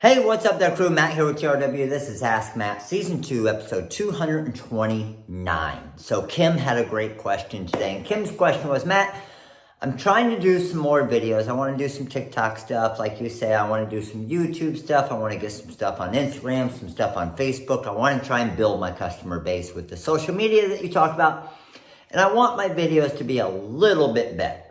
Hey, what's up there, crew? Matt here with TRW. This is Ask Matt, Season 2, Episode 229. So Kim had a great question today, and Kim's question was, Matt, I'm trying to do some more videos. I want to do some TikTok stuff, like you say. I want to do some YouTube stuff. I want to get some stuff on Instagram, some stuff on Facebook. I want to try and build my customer base with the social media that you talk about, and I want my videos to be a little bit better.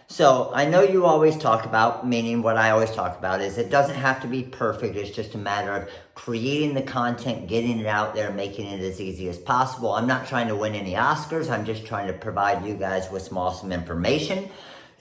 So I know you always talk about, meaning what I always talk about is it doesn't have to be perfect. It's just a matter of creating the content, getting it out there, making it as easy as possible. I'm not trying to win any Oscars. I'm just trying to provide you guys with some awesome information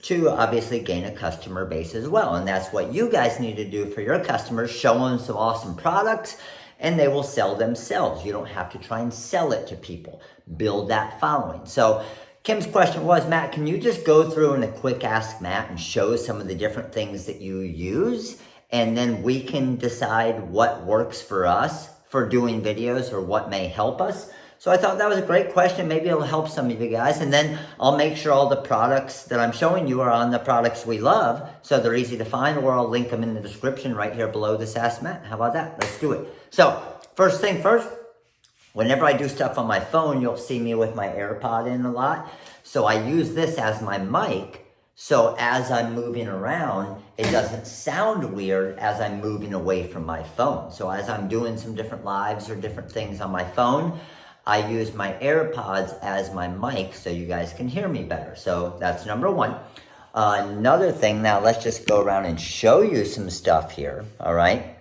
to obviously gain a customer base as well. And that's what you guys need to do for your customers. Show them some awesome products and they will sell themselves. You don't have to try and sell it to people. Build that following. So Kim's question was, Matt, can you just go through in a quick Ask Matt and show some of the different things that you use? And then we can decide what works for us for doing videos or what may help us. So I thought that was a great question. Maybe it'll help some of you guys. And then I'll make sure all the products that I'm showing you are on the products we love. So they're easy to find, or I'll link them in the description right here below this Ask Matt. How about that? Let's do it. So first thing first. Whenever I do stuff on my phone, you'll see me with my AirPod in a lot. So I use this as my mic. So as I'm moving around, it doesn't sound weird as I'm moving away from my phone. So as I'm doing some different lives or different things on my phone, I use my AirPods as my mic so you guys can hear me better. So that's number one. Another thing, now let's just go around and show you some stuff here, all right?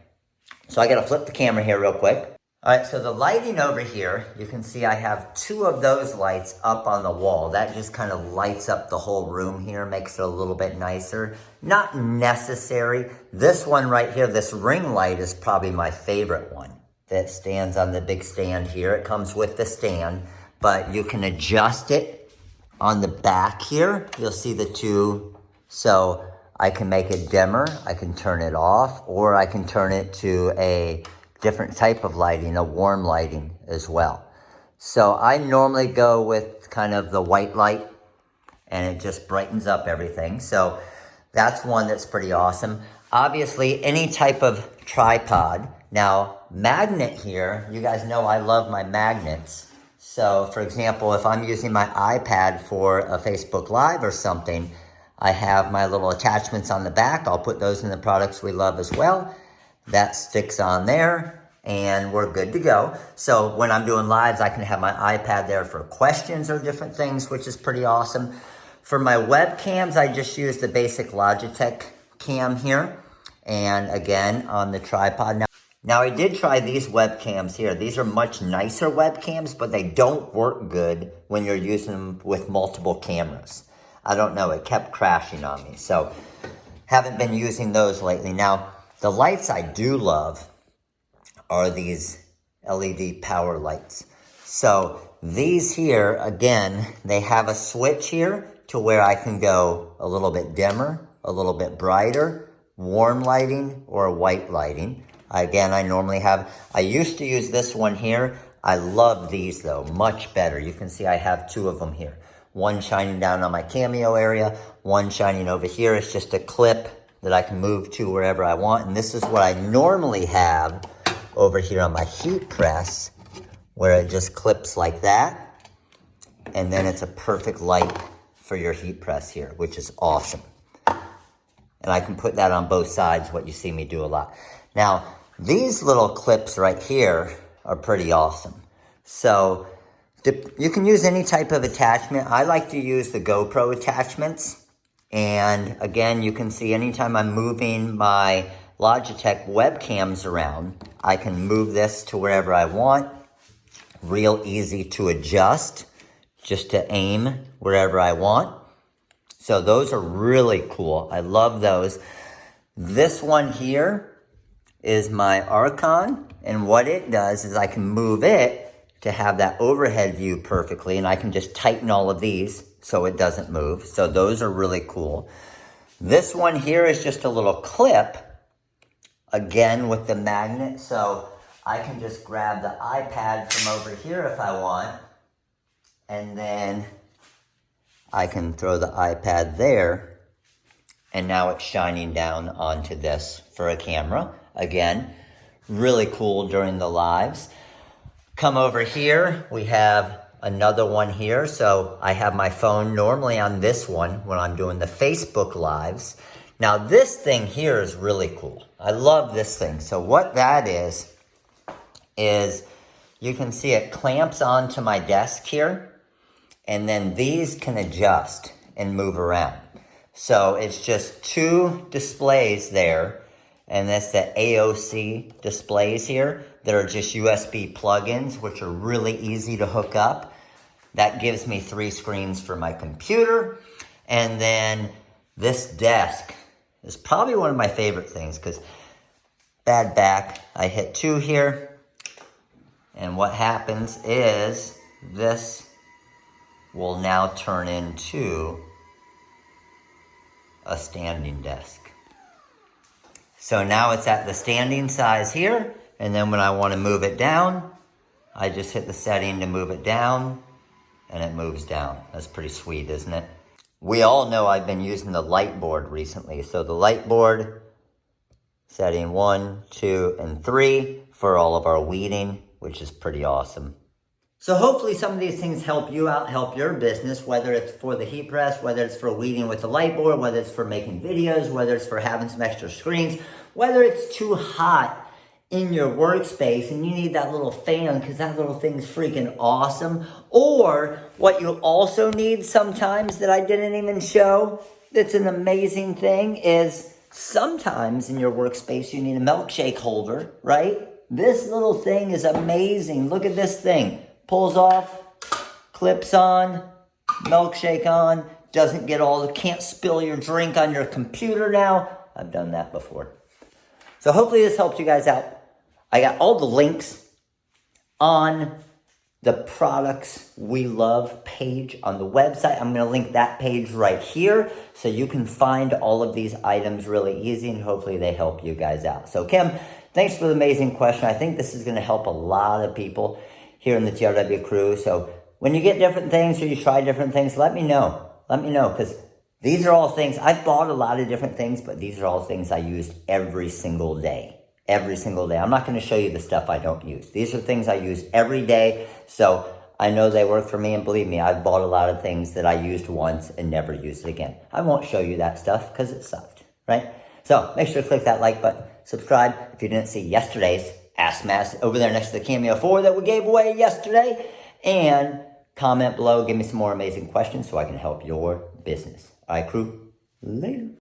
So I gotta flip the camera here real quick. All right, so the lighting over here, you can see I have two of those lights up on the wall. That just kind of lights up the whole room here, makes it a little bit nicer. Not necessary. This one right here, this ring light is probably my favorite one. That stands on the big stand here. It comes with the stand, but you can adjust it on the back here. You'll see the two. So I can make it dimmer, I can turn it off, or I can turn it to a different type of lighting, a warm lighting as well. So I normally go with kind of the white light and it just brightens up everything. So that's one that's pretty awesome. Obviously, any type of tripod. Now, magnet here, you guys know I love my magnets. So for example, if I'm using my iPad for a Facebook Live or something, I have my little attachments on the back. I'll put those in the products we love as well. That sticks on there and we're good to go. So when I'm doing lives, I can have my iPad there for questions or different things, which is pretty awesome. For my webcams, I just use the basic Logitech cam here. And again, on the tripod. Now I did try these webcams here. These are much nicer webcams, but they don't work good when you're using them with multiple cameras. I don't know, it kept crashing on me. So haven't been using those lately. Now, the lights I do love are these LED power lights. So these here, again, they have a switch here to where I can go a little bit dimmer, a little bit brighter, warm lighting, or white lighting. Again, I used to use this one here. I love these though, much better. You can see I have two of them here. One shining down on my cameo area, one shining over here. It's just a clip that I can move to wherever I want. And this is what I normally have over here on my heat press, where it just clips like that. And then it's a perfect light for your heat press here, which is awesome. And I can put that on both sides, what you see me do a lot. Now, these little clips right here are pretty awesome. So you can use any type of attachment. I like to use the GoPro attachments. And again, you can see anytime I'm moving my Logitech webcams around, I can move this to wherever I want. Real easy to adjust, just to aim wherever I want. So those are really cool. I love those. This one here is my Archon. And what it does is I can move it to have that overhead view perfectly. And I can just tighten all of these so it doesn't move. So those are really cool. This one here is just a little clip, again with the magnet. So I can just grab the iPad from over here if I want. And then I can throw the iPad there. And now it's shining down onto this for a camera. again. Really cool during the lives. Come over here, we have another one here. So I have my phone normally on this one when I'm doing the Facebook lives. Now this thing here is really cool. I love this thing. So what that is you can see it clamps onto my desk here, and then these can adjust and move around. So it's just two displays there, and that's the AOC displays here. They're just USB plugins, which are really easy to hook up. That gives me 3 screens for my computer. And then this desk is probably one of my favorite things because bad back, I hit 2 here. And what happens is this will now turn into a standing desk. So now it's at the standing size here. And then when I want to move it down, I just hit the setting to move it down and it moves down. That's pretty sweet, isn't it? We all know I've been using the light board recently. So the light board, setting 1, 2, and 3 for all of our weeding, which is pretty awesome. So hopefully some of these things help you out, help your business, whether it's for the heat press, whether it's for weeding with the light board, whether it's for making videos, whether it's for having some extra screens, whether it's too hot in your workspace and you need that little fan because that little thing's freaking awesome. Or what you also need sometimes that I didn't even show, that's an amazing thing, is sometimes in your workspace you need a milkshake holder, right? This little thing is amazing. Look at this thing. Pulls off, clips on, milkshake on, doesn't get can't spill your drink on your computer now. I've done that before. So hopefully this helped you guys out. I got all the links on the products we love page on the website. I'm going to link that page right here so you can find all of these items really easy, and hopefully they help you guys out. So Kim, thanks for the amazing question. I think this is going to help a lot of people here in the TRW crew. So when you get different things or you try different things, let me know. Let me know, because these are all things, I've bought a lot of different things, but these are all things I used every single day. Every single day. I'm not going to show you the stuff I don't use. These are things I use every day. So I know they work for me, and believe me, I've bought a lot of things that I used once and never used it again. I won't show you that stuff because it sucked, right? So make sure to click that like button, subscribe if you didn't see yesterday's Ask Matt over there next to the Cameo 4 that we gave away yesterday, and comment below, give me some more amazing questions so I can help your business. All right, crew, later.